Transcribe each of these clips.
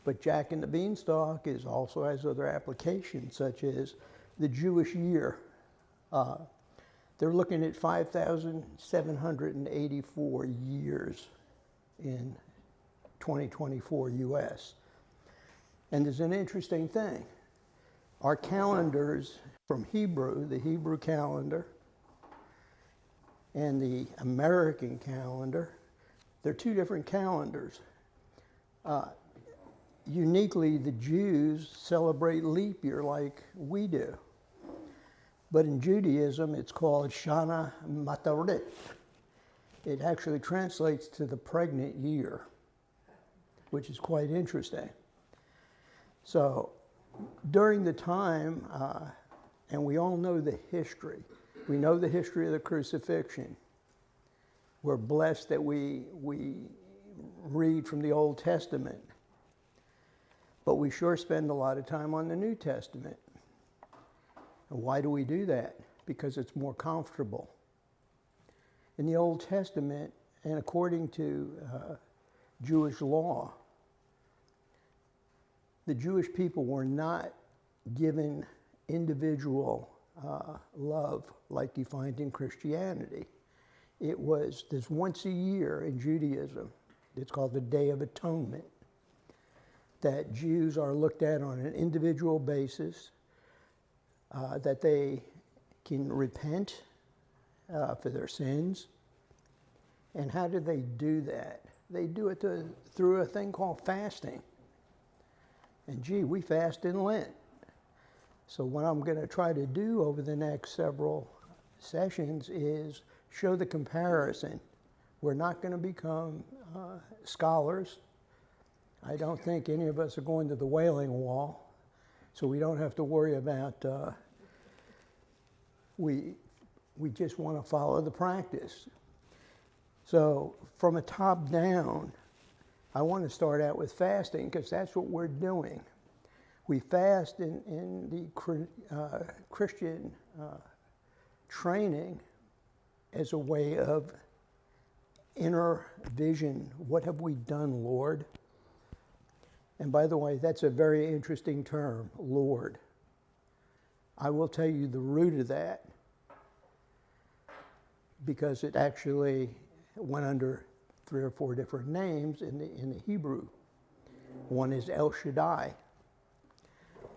But Jack and the Beanstalk also has other applications, such as the Jewish year. They're looking at 5,784 years in 2024 U.S. And there's an interesting thing. Our calendars from Hebrew, the Hebrew calendar, and the American calendar, they're two different calendars. Uniquely, the Jews celebrate leap year like we do. But in Judaism, it's called Shana Matarit. It actually translates to the pregnant year, which is quite interesting. So during the time, and we all know the history. We know the history of the crucifixion. We're blessed that we read from the Old Testament. But we sure spend a lot of time on the New Testament. And why do we do that? Because it's more comfortable. In the Old Testament, and according to Jewish law, the Jewish people were not given individual love like you find in Christianity. There's once a year in Judaism, it's called the Day of Atonement, that Jews are looked at on an individual basis, that they can repent for their sins. And how do they do that? They do it through a thing called fasting. And we fast in Lent. So what I'm going to try to do over the next several sessions is show the comparison. We're not going to become scholars. I don't think any of us are going to the Wailing Wall, so we don't have to worry about, we just want to follow the practice. So from a top down, I want to start out with fasting because that's what we're doing. We fast in the Christian training as a way of inner vision. What have we done, Lord? And by the way, that's a very interesting term, Lord. I will tell you the root of that because it actually went under 3 or 4 different names in the Hebrew. One is El Shaddai.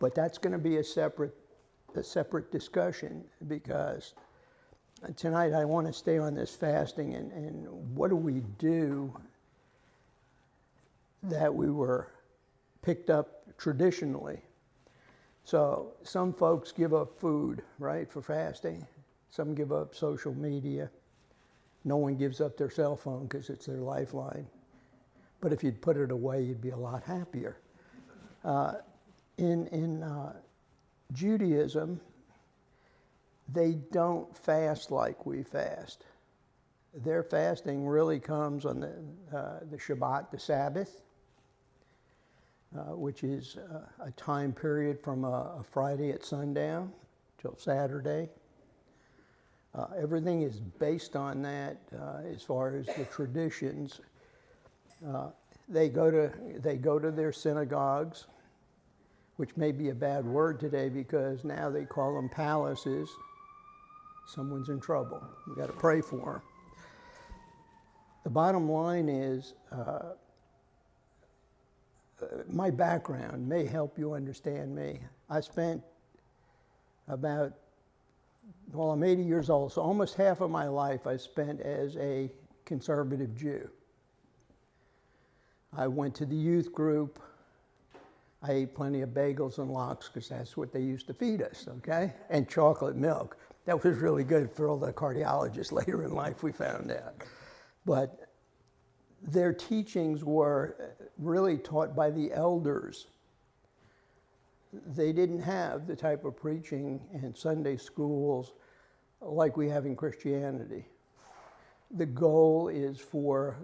But that's going to be a separate discussion because tonight I want to stay on this fasting and what do we do that we were picked up traditionally. So some folks give up food, right, for fasting. Some give up social media. No one gives up their cell phone because it's their lifeline. But if you'd put it away, you'd be a lot happier. In Judaism, they don't fast like we fast. Their fasting really comes on the Shabbat, the Sabbath, which is a time period from a Friday at sundown till Saturday. Everything is based on that as far as the traditions. They go to their synagogues, which may be a bad word today because now they call them palaces. Someone's in trouble. We got to pray for them. The bottom line is, my background may help you understand me. I spent I'm 80 years old, so almost half of my life I spent as a conservative Jew. I went to the youth group. I ate plenty of bagels and lox because that's what they used to feed us, okay? And chocolate milk. That was really good for all the cardiologists later in life, we found out. But their teachings were really taught by the elders. They didn't have the type of preaching in Sunday schools like we have in Christianity. The goal is for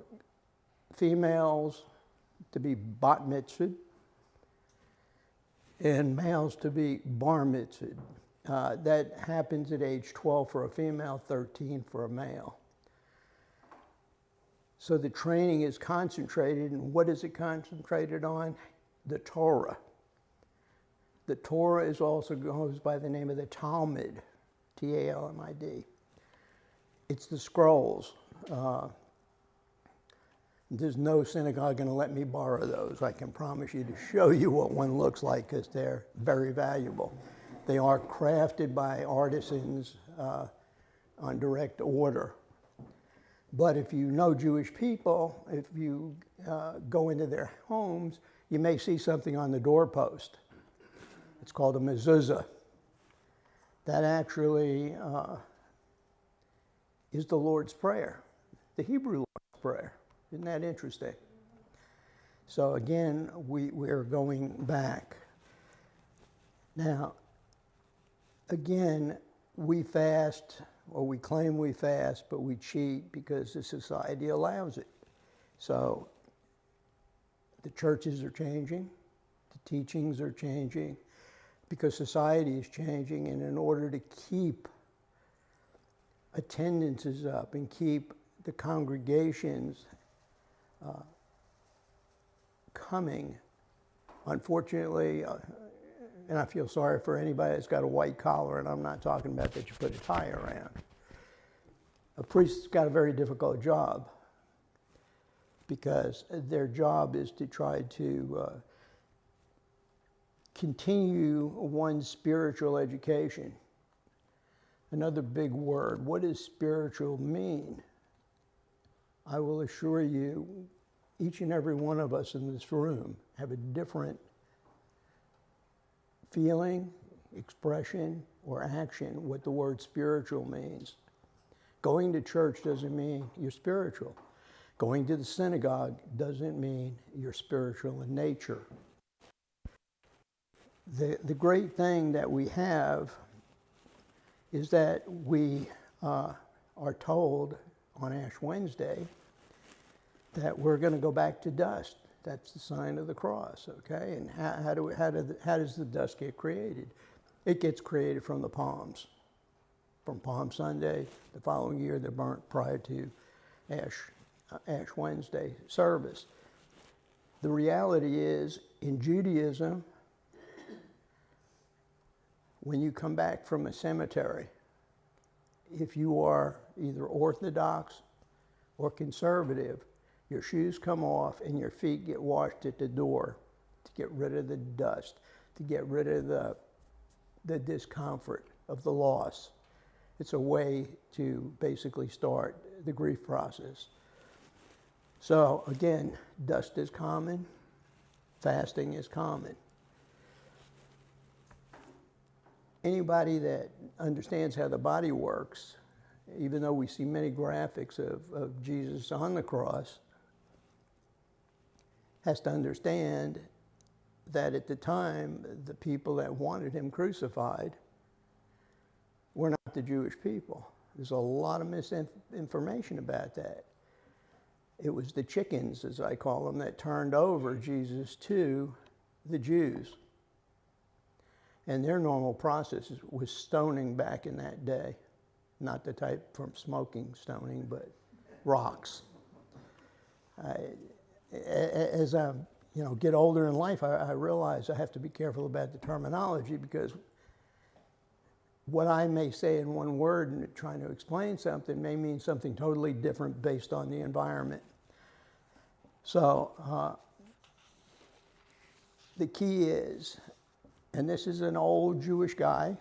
females to be bat mitzvahed and males to be bar mitzvahed. That happens at age 12 for a female, 13 for a male. So the training is concentrated, and what is it concentrated on? the Torah. The Torah is also goes by the name of the Talmud, Talmid. It's the scrolls. There's no synagogue going to let me borrow those. I can promise you to show you what one looks like because they're very valuable. They are crafted by artisans on direct order. But if you know Jewish people, if you go into their homes, you may see something on the doorpost. It's called a mezuzah. That actually is the Lord's Prayer, the Hebrew Lord's Prayer. Isn't that interesting? So again, we're going back. Now, again, we fast, or we claim we fast, but we cheat because the society allows it. So the churches are changing, the teachings are changing, because society is changing, and in order to keep attendances up and keep the congregations coming, unfortunately, and I feel sorry for anybody that's got a white collar, and I'm not talking about that you put a tie around. A priest's got a very difficult job because their job is to try to continue one's spiritual education. Another big word. What does spiritual mean? I will assure you, each and every one of us in this room have a different feeling, expression, or action what the word spiritual means. Going to church doesn't mean you're spiritual. Going to the synagogue doesn't mean you're spiritual in nature. The great thing that we have is that we are told on Ash Wednesday that we're going to go back to dust. That's the sign of the cross, okay? And how does the dust get created? It gets created from the palms. From Palm Sunday, the following year they're burnt prior to Ash Wednesday service. The reality is, in Judaism, when you come back from a cemetery, if you are either Orthodox or conservative, your shoes come off and your feet get washed at the door to get rid of the dust, to get rid of the discomfort of the loss. It's a way to basically start the grief process. So again, dust is common, fasting is common. Anybody that understands how the body works, even though we see many graphics of Jesus on the cross, has to understand that at the time, the people that wanted him crucified were not the Jewish people. There's a lot of misinformation about that. It was the chickens, as I call them, that turned over Jesus to the Jews. And their normal process was stoning back in that day. Not the type from smoking stoning, but rocks. As I get older in life, I realize I have to be careful about the terminology, because what I may say in one word and trying to explain something may mean something totally different based on the environment. So the key is, and this is an old Jewish guy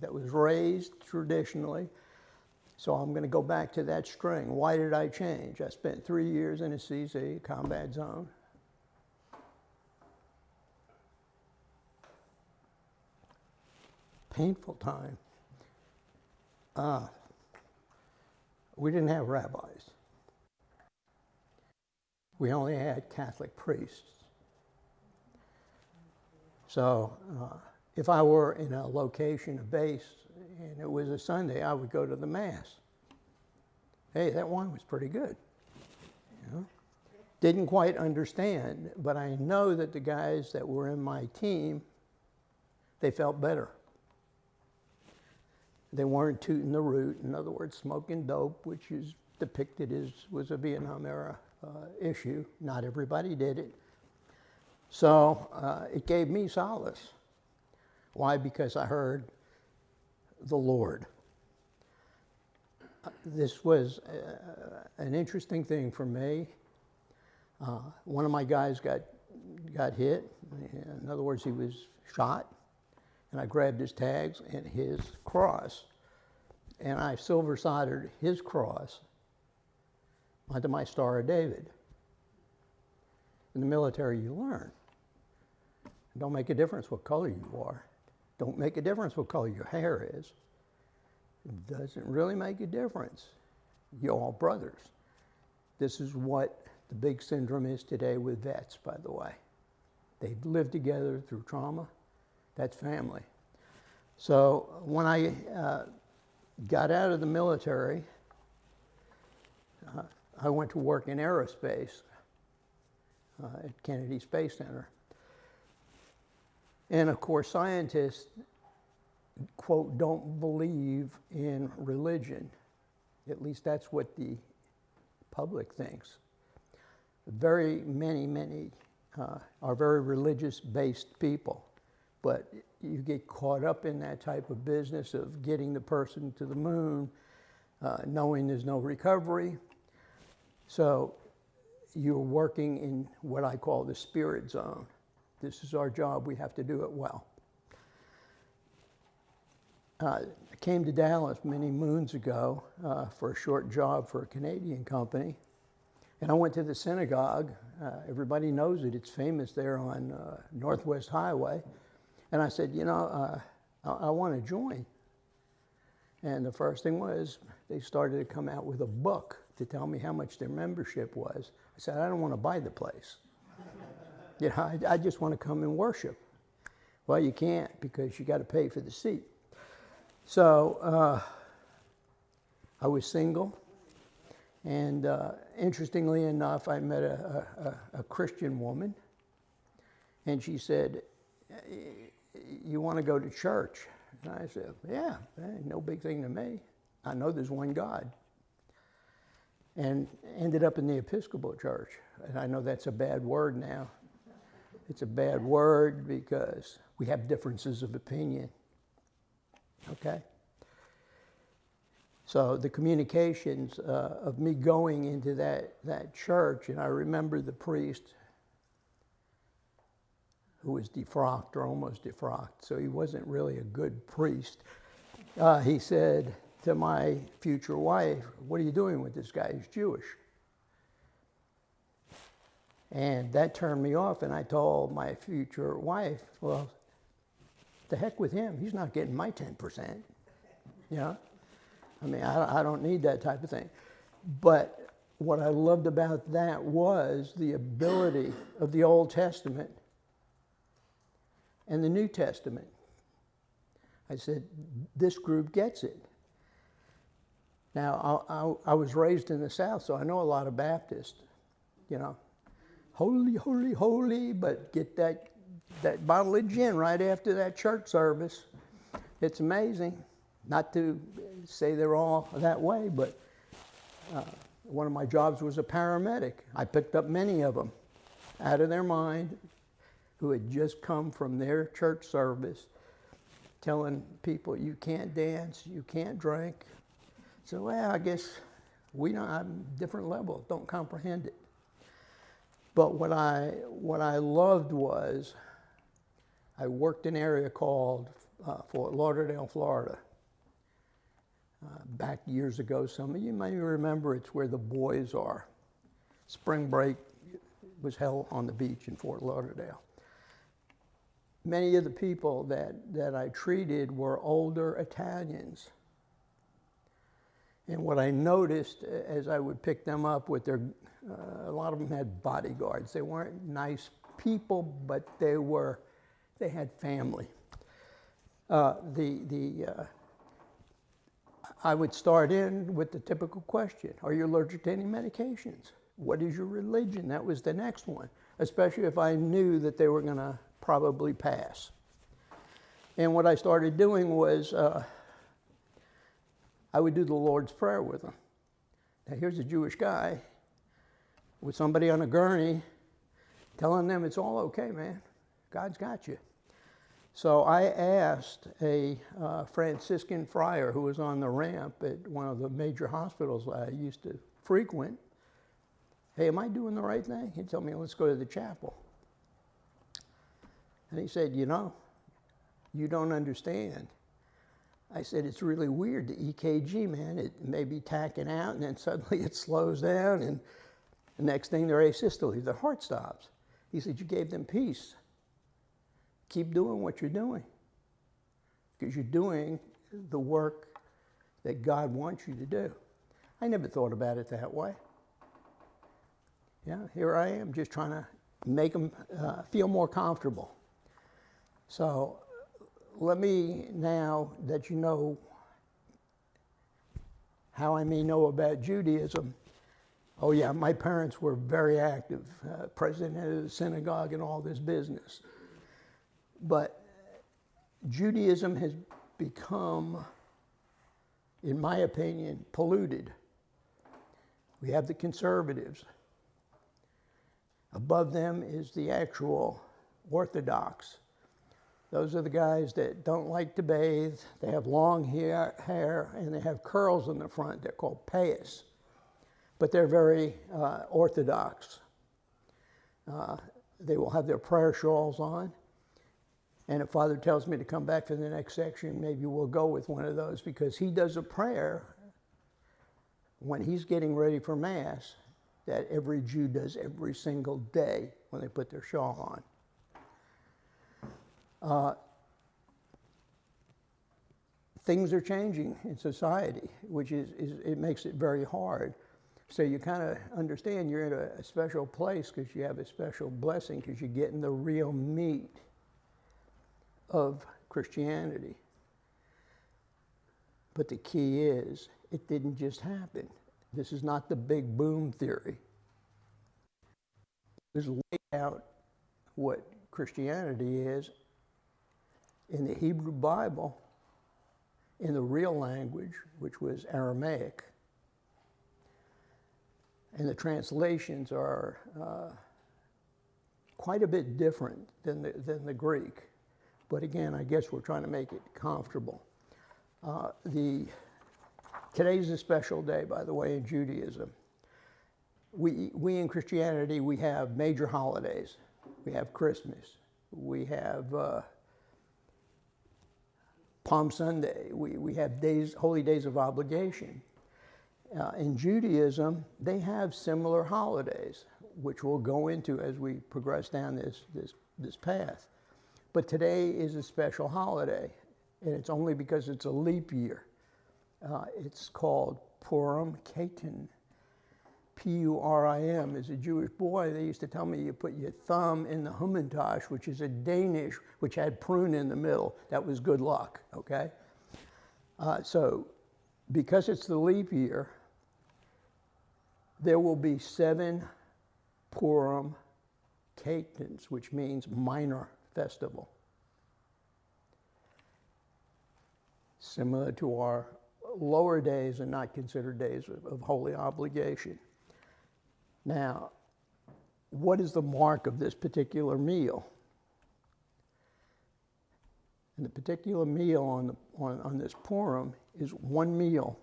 that was raised traditionally, so I'm going to go back to that string. Why did I change? I spent 3 years in a CZ, combat zone. Painful time. We didn't have rabbis. We only had Catholic priests. So if I were in a location, a base, and it was a Sunday, I would go to the Mass. Hey, that wine was pretty good. Didn't quite understand, but I know that the guys that were in my team, they felt better. They weren't tooting the root, in other words, smoking dope, which is depicted as was a Vietnam era issue. Not everybody did it. So it gave me solace. Why? Because I heard the Lord. This was an interesting thing for me. One of my guys got hit. In other words, he was shot. And I grabbed his tags and his cross. And I silver soldered his cross onto my Star of David. In the military, you learn. It don't make a difference what color you are. Don't make a difference what color your hair is. It doesn't really make a difference. You're all brothers. This is what the big syndrome is today with vets, by the way. They've lived together through trauma. That's family. So when I got out of the military, I went to work in aerospace at Kennedy Space Center. And of course, scientists, quote, don't believe in religion. At least that's what the public thinks. Very many are very religious-based people. But you get caught up in that type of business of getting the person to the moon, knowing there's no recovery. So you're working in what I call the spirit zone. This is our job. We have to do it well. I came to Dallas many moons ago for a short job for a Canadian company. And I went to the synagogue. Everybody knows it. It's famous there on Northwest Highway. And I said, you know, I want to join. And the first thing was, they started to come out with a book to tell me how much their membership was. I said, I don't want to buy the place. You know, I just want to come and worship. Well, you can't because you got to pay for the seat. So I was single. And interestingly enough, I met a Christian woman. And she said, you want to go to church? And I said, yeah, no big thing to me. I know there's one God. And ended up in the Episcopal Church. And I know that's a bad word now. It's a bad word because we have differences of opinion. Okay? So the communications of me going into that church, and I remember the priest who was defrocked or almost defrocked, so he wasn't really a good priest. He said to my future wife, what are you doing with this guy? He's Jewish. And that turned me off, and I told my future wife, well, the heck with him. He's not getting my 10%. You know? I mean, I don't need that type of thing. But what I loved about that was the ability of the Old Testament and the New Testament. I said, this group gets it. Now, I was raised in the South, so I know a lot of Baptists, you know. Holy, holy, holy, but get that bottle of gin right after that church service. It's amazing. Not to say they're all that way, but one of my jobs was a paramedic. I picked up many of them out of their mind who had just come from their church service telling people, you can't dance, you can't drink. So, well, I guess we don't have a different level, don't comprehend it. But what I loved was I worked in an area called Fort Lauderdale, Florida. Back years ago, some of you may remember it's where the boys are. Spring break was held on the beach in Fort Lauderdale. Many of the people that I treated were older Italians. And what I noticed as I would pick them up with their, a lot of them had bodyguards. They weren't nice people, but they had family. I would start in with the typical question, are you allergic to any medications? What is your religion? That was the next one, especially if I knew that they were going to probably pass. And what I started doing was I would do the Lord's Prayer with them. Now here's a Jewish guy with somebody on a gurney telling them it's all okay, man. God's got you. So I asked a Franciscan friar who was on the ramp at one of the major hospitals I used to frequent, hey, am I doing the right thing? He told me, let's go to the chapel. And he said, you know, you don't understand. I said, it's really weird, the EKG, man. It may be tacking out, and then suddenly it slows down, and the next thing they're asystole, their heart stops. He said, you gave them peace. Keep doing what you're doing, because you're doing the work that God wants you to do. I never thought about it that way. Yeah, here I am just trying to make them feel more comfortable. So let me, now that you know how I may know about Judaism, oh yeah, my parents were very active, president of the synagogue and all this business. But Judaism has become, in my opinion, polluted. We have the conservatives. Above them is the actual Orthodox. Those are the guys that don't like to bathe. They have long hair and they have curls in the front. They're called payas. But they're very Orthodox. They will have their prayer shawls on. And if Father tells me to come back for the next section, maybe we'll go with one of those, because he does a prayer when he's getting ready for Mass that every Jew does every single day when they put their shawl on. Things are changing in society, which it makes it very hard. So you kind of understand you're in a special place because you have a special blessing, because you're getting the real meat of Christianity. But the key is, it didn't just happen. This is not the big boom theory. There's laid out what Christianity is in the Hebrew Bible, in the real language, which was Aramaic. And the translations are quite a bit different than the Greek. But again, I guess we're trying to make it comfortable. Today's a special day, by the way, in Judaism. We in Christianity, we have major holidays. We have Christmas. We have Palm Sunday. We have holy days of obligation. In Judaism, they have similar holidays, which we'll go into as we progress down this path. But today is a special holiday, and it's only because it's a leap year. It's called Purim Ketan. Purim. As a Jewish boy, they used to tell me you put your thumb in the Hamantash, which is a Danish, which had prune in the middle. That was good luck, okay? So because it's the leap year, there will be 7 Purim Ketans, which means minor festival. Similar to our lower days and not considered days of holy obligation. Now, what is the mark of this particular meal? And the particular meal on this Purim is one meal.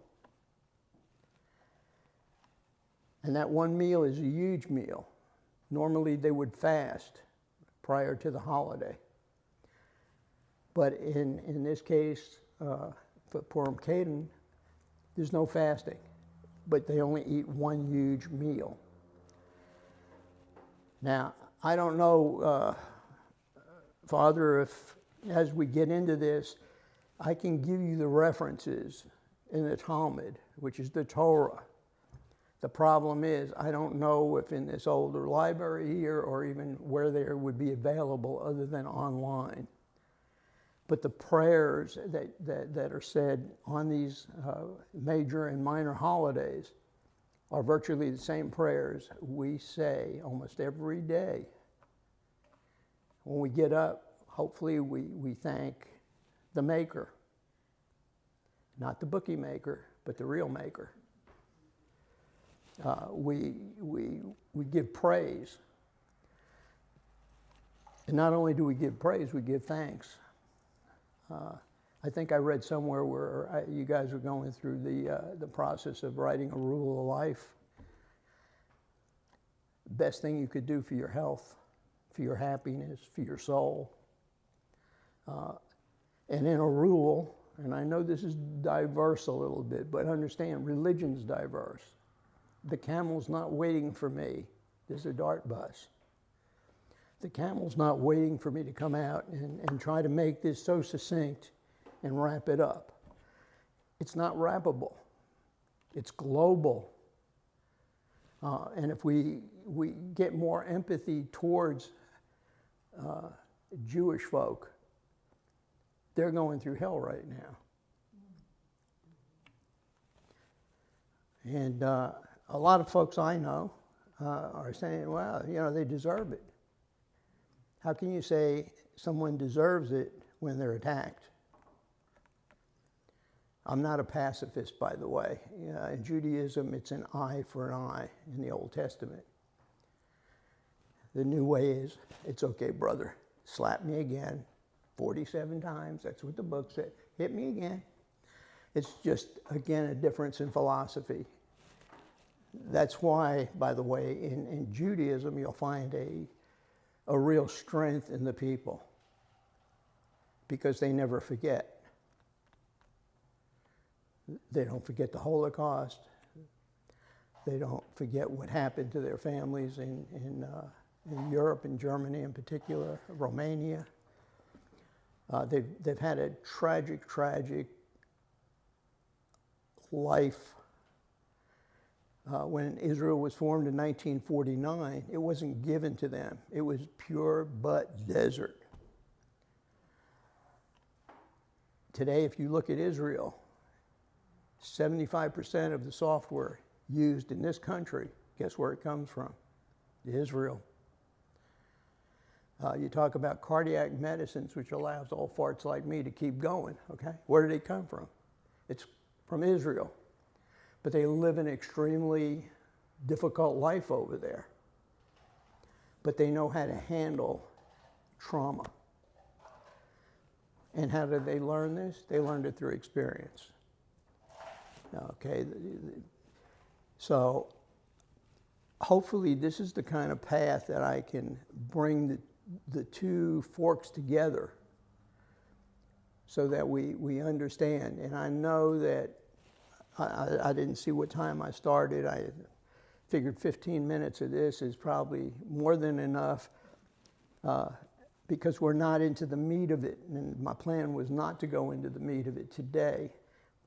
And that one meal is a huge meal. Normally they would fast prior to the holiday. But in this case, for Purim Ketan, there's no fasting, but they only eat one huge meal. Now, I don't know, Father, if as we get into this, I can give you the references in the Talmud, which is the Torah. The problem is, I don't know if in this older library here or even where they would be available other than online. But the prayers that are said on these major and minor holidays are virtually the same prayers we say almost every day. When we get up, hopefully we thank the Maker. Not the bookie maker, but the real Maker. We give praise. And not only do we give praise, we give thanks. I think I read somewhere where you guys are going through the process of writing a rule of life. Best thing you could do for your health, for your happiness, for your soul. And in a rule, and I know this is diverse a little bit, but understand, religion's diverse. The camel's not waiting for me. There's a dart bus. The camel's not waiting for me to come out and try to make this so succinct and wrap it up. It's not wrappable. It's global. And if we get more empathy towards Jewish folk, they're going through hell right now. And a lot of folks I know are saying, well, you know, they deserve it. How can you say someone deserves it when they're attacked? I'm not a pacifist, by the way. In Judaism, it's an eye for an eye in the Old Testament. The new way is, it's okay, brother, slap me again 47 times. That's what the book said. Hit me again. It's just, again, a difference in philosophy. That's why, by the way, in Judaism, you'll find a real strength in the people, because they never forget. They don't forget the Holocaust. They don't forget what happened to their families in Europe and Germany in particular, Romania. They've had a tragic life. When Israel was formed in 1949, it wasn't given to them. It was pure but desert. Today, if you look at Israel, 75% of the software used in this country, guess where it comes from? Israel. You talk about cardiac medicines, which allows old farts like me to keep going, okay? Where did they come from? It's from Israel. But they live an extremely difficult life over there. But they know how to handle trauma. And how did they learn this? They learned it through experience. Okay, so hopefully this is the kind of path that I can bring the two forks together so that we understand. And I know that I didn't see what time I started. I figured 15 minutes of this is probably more than enough because we're not into the meat of it. And my plan was not to go into the meat of it today,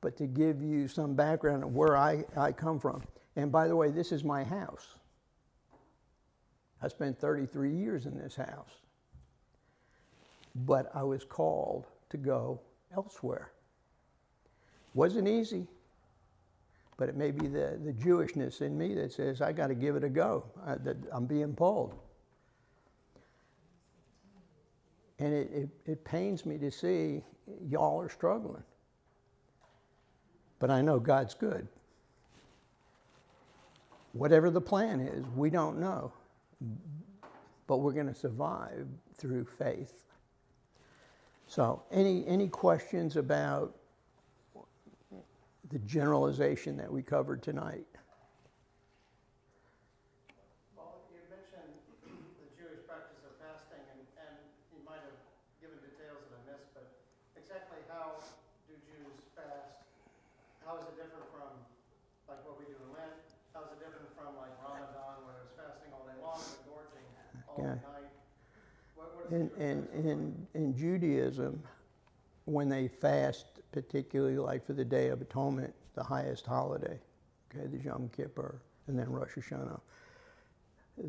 but to give you some background of where I come from. And by the way, this is my house. I spent 33 years in this house. But I was called to go elsewhere. Wasn't easy, but it may be the Jewishness in me that says, I got to give it a go. I'm being pulled. And it pains me to see y'all are struggling. But I know God's good. Whatever the plan is, we don't know. But we're going to survive through faith. So, any questions about the generalization that we covered tonight? Well, you mentioned the Jewish practice of fasting, and you might have given details that I missed, but exactly how do Jews fast? How is it different from like what we do in Lent? How is it different from like Ramadan, where there's fasting all day long and gorging all night? In Judaism, when they fast, particularly like for the Day of Atonement, the highest holiday, okay, the Yom Kippur, and then Rosh Hashanah.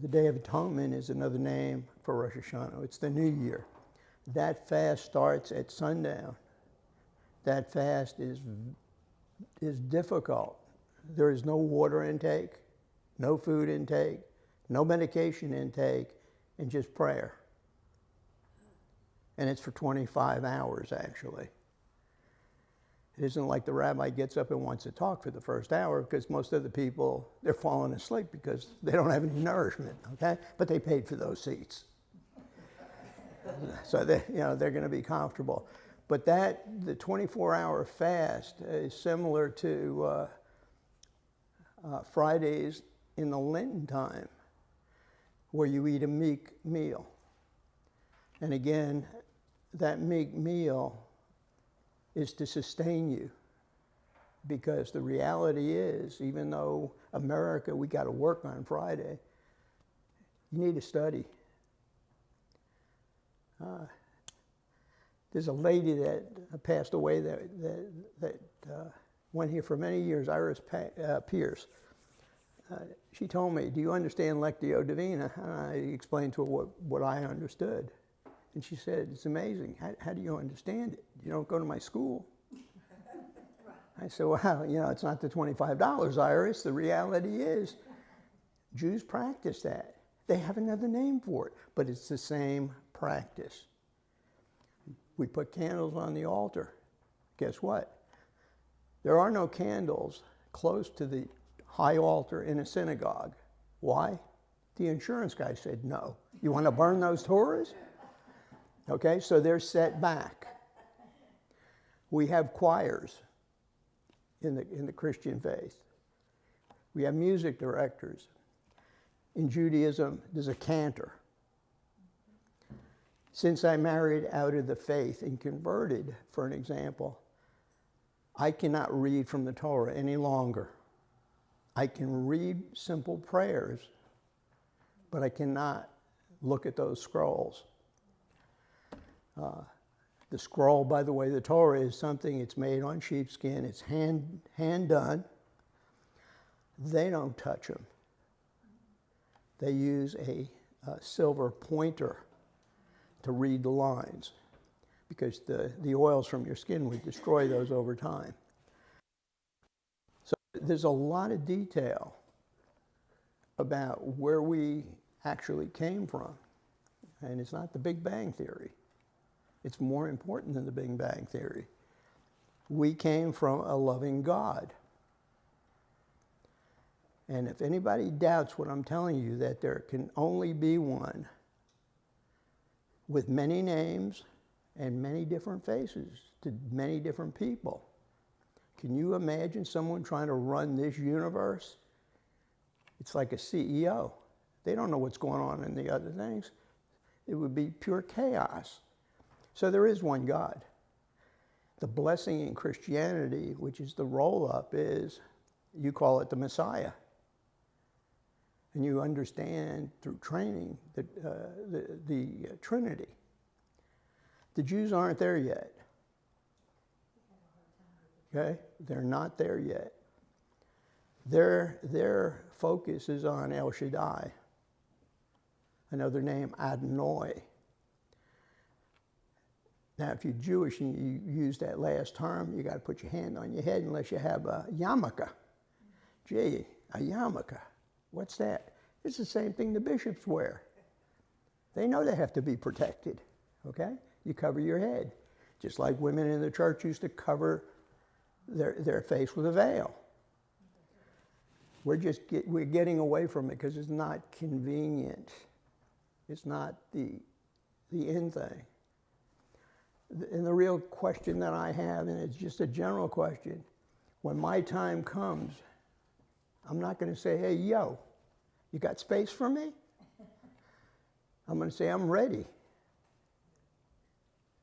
The Day of Atonement is another name for Rosh Hashanah. It's the New Year. That fast starts at sundown. That fast is difficult. There is no water intake, no food intake, no medication intake, and just prayer. And it's for 25 hours, actually. It isn't like the rabbi gets up and wants to talk for the first hour, because most of the people, they're falling asleep because they don't have any nourishment, okay? But they paid for those seats. So they're going to be comfortable. But the 24-hour fast is similar to Fridays in the Lenten time, where you eat a meek meal. And again, that meek meal is to sustain you. Because the reality is, even though America, we got to work on Friday, you need to study. There's a lady that passed away that went here for many years, Iris Pierce. She told me, do you understand Lectio Divina? And I explained to her what I understood. And she said, it's amazing. How do you understand it? You don't go to my school. I said, well, it's not the $25, Iris. The reality is, Jews practice that. They have another name for it, but it's the same practice. We put candles on the altar. Guess what? There are no candles close to the high altar in a synagogue. Why? The insurance guy said no. You want to burn those Torahs? Okay, so they're set back. We have choirs in the Christian faith. We have music directors. In Judaism, there's a cantor. Since I married out of the faith and converted, for an example, I cannot read from the Torah any longer. I can read simple prayers, but I cannot look at those scrolls. The scroll, by the way, the Torah is something, it's made on sheepskin, it's hand done. They don't touch them. They use a silver pointer to read the lines, because the oils from your skin would destroy those over time. So there's a lot of detail about where we actually came from. And it's not the Big Bang Theory. It's more important than the Big Bang Theory. We came from a loving God. And if anybody doubts what I'm telling you, that there can only be one with many names and many different faces to many different people. Can you imagine someone trying to run this universe? It's like a CEO. They don't know what's going on in the other things. It would be pure chaos. So there is one God. The blessing in Christianity, which is the roll-up, is you call it the Messiah. And you understand through training the Trinity. The Jews aren't there yet. Okay? They're not there yet. Their focus is on El Shaddai, another name, Adonai. Now, if you're Jewish and you use that last term, you got to put your hand on your head unless you have a yarmulke. Gee, a yarmulke. What's that? It's the same thing the bishops wear. They know they have to be protected, okay? You cover your head, just like women in the church used to cover their face with a veil. We're getting away from it because it's not convenient. It's not the in thing. And the real question that I have, and it's just a general question, when my time comes, I'm not going to say, hey, yo, you got space for me? I'm going to say, I'm ready.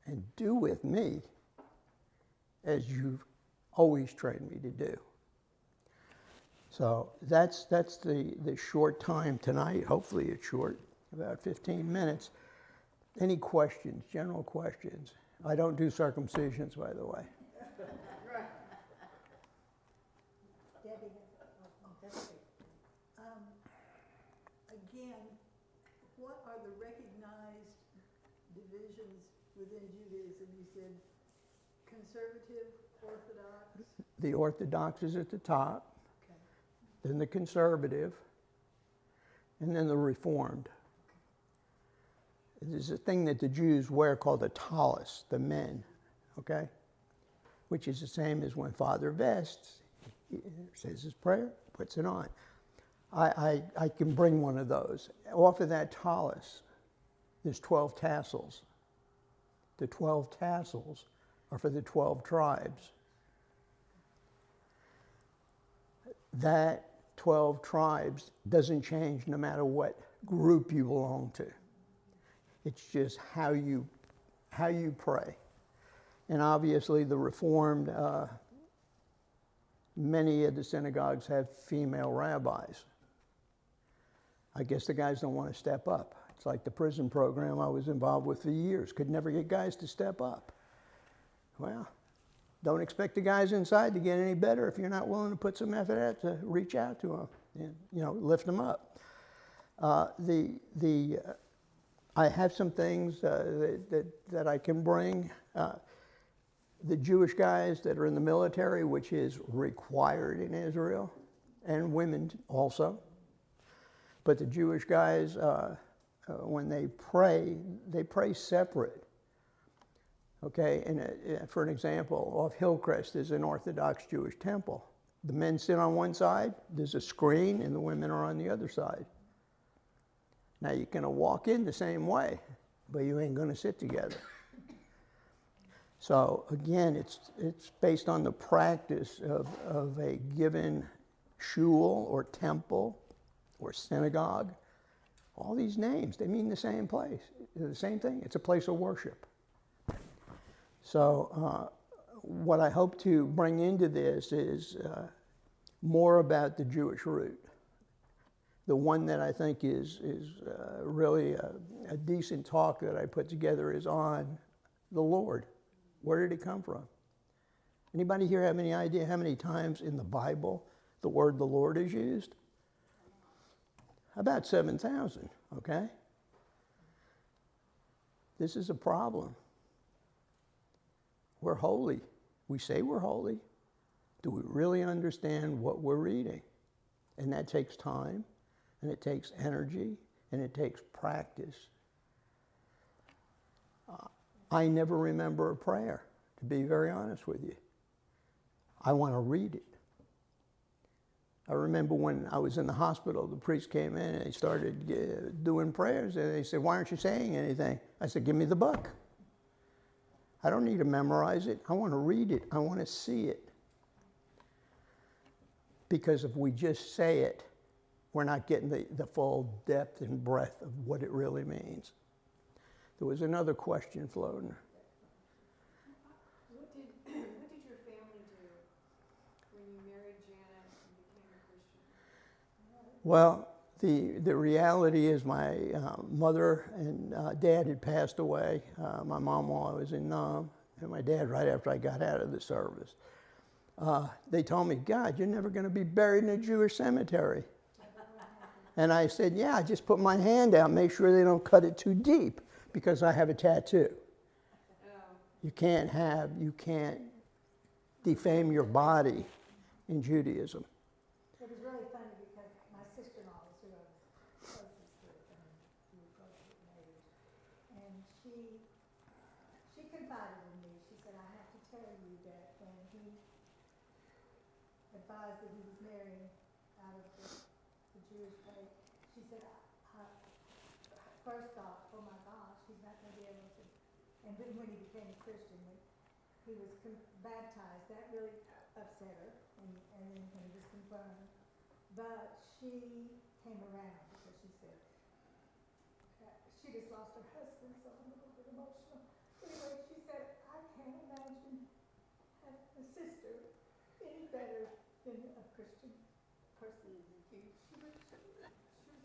And do with me as you've always trained me to do. So that's the short time tonight. Hopefully it's short, about 15 minutes. Any questions, general questions? I don't do circumcisions, by the way. Again, what are the recognized divisions within Judaism? You said conservative, Orthodox. The Orthodox is at the top, Okay. then the conservative, and then the Reformed. There's a thing that the Jews wear called a tallis, the men, okay? Which is the same as when Father vests, he says his prayer, puts it on. I can bring one of those. Off of that tallis, there's 12 tassels. The 12 tassels are for the 12 tribes. That 12 tribes doesn't change no matter what group you belong to. It's just how you pray. And obviously the Reformed, many of the synagogues have female rabbis. I guess the guys don't want to step up. It's like the prison program I was involved with for years. Could never get guys to step up. Well, don't expect the guys inside to get any better if you're not willing to put some effort out to reach out to them and, you know, lift them up. I have some things that I can bring. The Jewish guys that are in the military, which is required in Israel, and women also. But the Jewish guys, when they pray separate. Okay, and for an example, off Hillcrest is an Orthodox Jewish temple. The men sit on one side, there's a screen, and the women are on the other side. Now you're going to walk in the same way, but you ain't going to sit together. So again, it's based on the practice of a given shul or temple or synagogue. All these names, they mean the same place, the same thing. It's a place of worship. So what I hope to bring into this is more about the Jewish root. The one that I think is really a decent talk that I put together is on the Lord. Where did it come from? Anybody here have any idea how many times in the Bible the word the Lord is used? About 7,000, okay? This is a problem. We're holy. We say we're holy. Do we really understand what we're reading? And that takes time, and it takes energy, and it takes practice. I never remember a prayer, to be very honest with you. I want to read it. I remember when I was in the hospital, the priest came in and they started doing prayers, and they said, "Why aren't you saying anything?" I said, "Give me the book. I don't need to memorize it. I want to read it. I want to see it." Because if we just say it, we're not getting the full depth and breadth of what it really means. There was another question floating. What did your family do when you married Janet and became a Christian? Well, the reality is my mother and dad had passed away. My mom while I was in Nam, and my dad right after I got out of the service. They told me, "God, you're never going to be buried in a Jewish cemetery." And I said, "Yeah, I just put my hand out, make sure they don't cut it too deep, because I have a tattoo." You can't defame your body in Judaism. It was really funny because my sister-in-law was who I was closest with, and we were close to getting married. And she confided in me. She said, "I have to tell you that when he advised that he was marrying out of the Jewish faith," she said, I first thought, oh my gosh, he's not going to be able to. And then when he became a Christian, when he was baptized, that really upset her, and then when he was confirmed. But she came around because she said, she just lost her husband, so I'm a little bit emotional. Anyway, she said, "I can't imagine having a sister any better than a Christian person." She was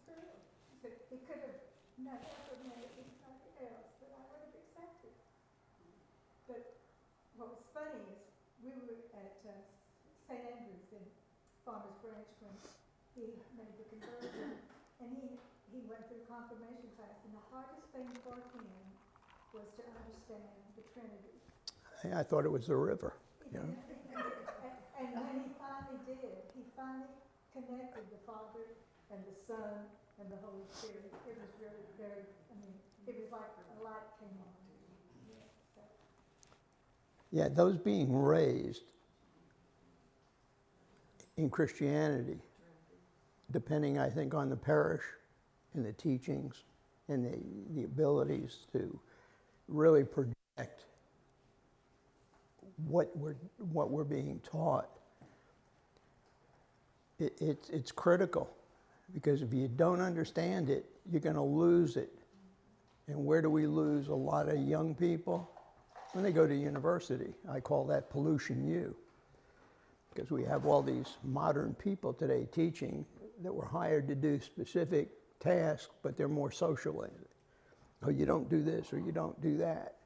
thrilled. She said, "It could have never meant anything else that I would have accepted." But what was funny is we were at St. Andrews in Farmers Branch when he made the conversion, and he went through confirmation class, and the hardest thing for him was to understand the Trinity. I thought it was the river. You know? And when he finally did, he finally connected the Father and the Son and the Holy Spirit. It was really very, it was like a light came on. Yeah, those being raised in Christianity, depending, I think, on the parish and the teachings and the abilities to really produce what we're being taught. It's critical, because if you don't understand it, you're going to lose it. And where do we lose a lot of young people? When they go to university. I call that pollution U, because we have all these modern people today teaching that were hired to do specific tasks, but they're more social in it. Oh, you don't do this or you don't do that.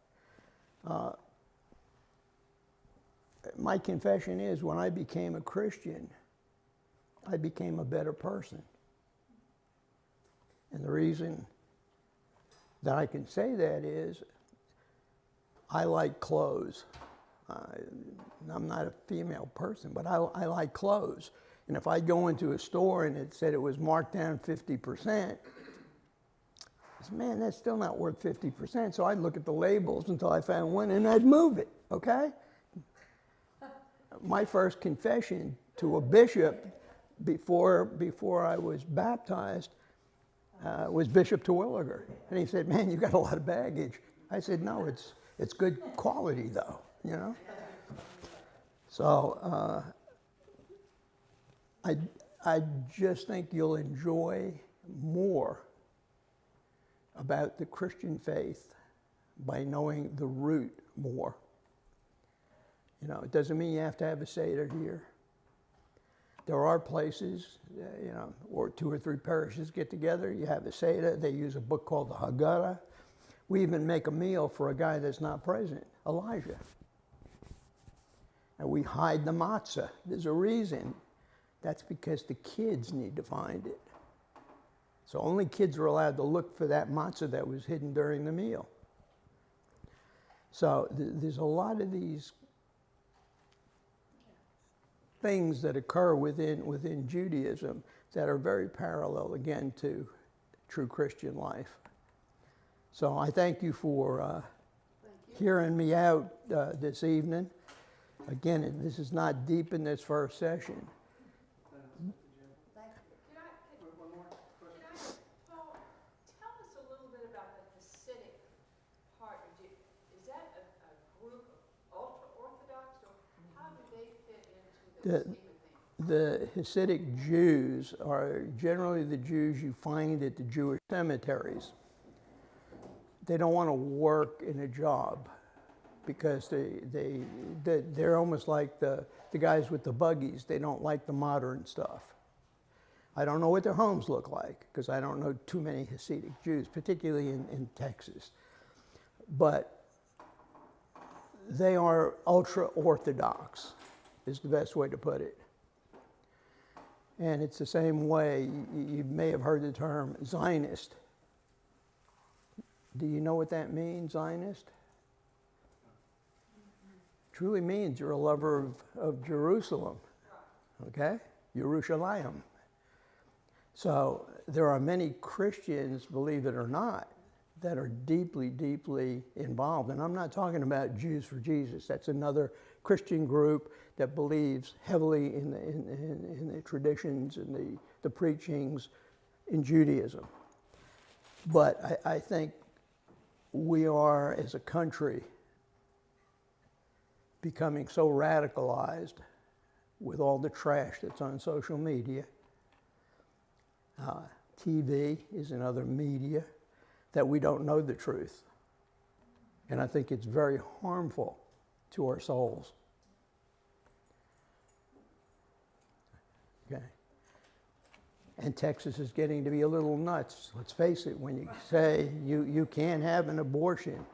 My confession is, when I became a Christian, I became a better person. And the reason that I can say that is, I like clothes. I'm not a female person, but I like clothes. And if I go into a store and it said it was marked down 50%, I said, man, that's still not worth 50%. So I'd look at the labels until I found one and I'd move it, okay? My first confession to a bishop before I was baptized was Bishop Terwilliger. And he said, man, you got a lot of baggage. I said, no, it's good quality though, you know? So I just think you'll enjoy more about the Christian faith by knowing the root more. You know, it doesn't mean you have to have a Seder here. There are places, you know, or 2 or 3 parishes get together, you have a Seder, they use a book called the Haggadah. We even make a meal for a guy that's not present, Elijah. And we hide the matzah. There's a reason. That's because the kids need to find it. So only kids are allowed to look for that matzah that was hidden during the meal. So there's a lot of these things that occur within Judaism that are very parallel, again, to true Christian life. So I thank you for hearing me out this evening. Again, this is not deep in this first session. Paul, tell us a little bit about the Hasidic part of it. Is that a group of ultra-Orthodox, or how do they fit into the scheme of things? The Hasidic Jews are generally the Jews you find at the Jewish cemeteries. They don't want to work in a job because they're almost like the guys with the buggies. They don't like the modern stuff. I don't know what their homes look like because I don't know too many Hasidic Jews, particularly in Texas. But they are ultra-Orthodox, is the best way to put it. And it's the same way, you may have heard the term Zionist. Do you know what that means, Zionist? Truly means you're a lover of Jerusalem, okay? Yerushalayim. So there are many Christians, believe it or not, that are deeply, deeply involved. And I'm not talking about Jews for Jesus. That's another Christian group that believes heavily in the traditions and the preachings in Judaism. But I think we are, as a country, becoming so radicalized with all the trash that's on social media. TV is another media that we don't know the truth. And I think it's very harmful to our souls. Okay. And Texas is getting to be a little nuts. Let's face it, when you say you can't have an abortion,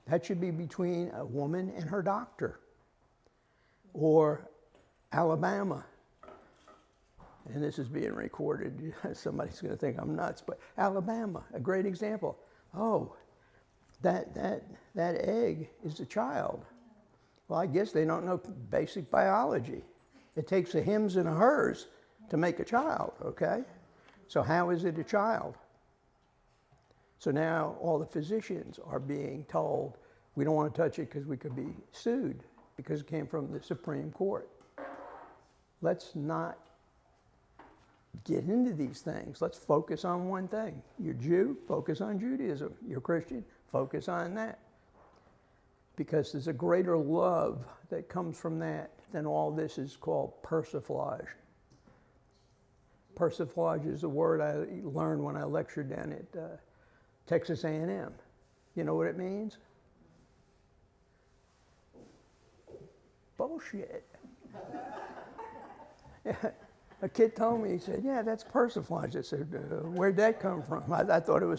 that should be between a woman and her doctor. Or Alabama. And this is being recorded. Somebody's going to think I'm nuts. But Alabama, a great example. Oh, that egg is a child. Well, I guess they don't know basic biology. It takes a hims and a hers to make a child, okay? So how is it a child? So now all the physicians are being told, we don't want to touch it because we could be sued because it came from the Supreme Court. Let's not get into these things. Let's focus on one thing. You're Jew, focus on Judaism. You're Christian, focus on that. because there's a greater love that comes from that than all this is called persiflage. Persiflage is a word I learned when I lectured down at Texas A&M. You know what it means? Bullshit. A kid told me, he said, yeah, that's persiflage. I said, where'd that come from? I thought it was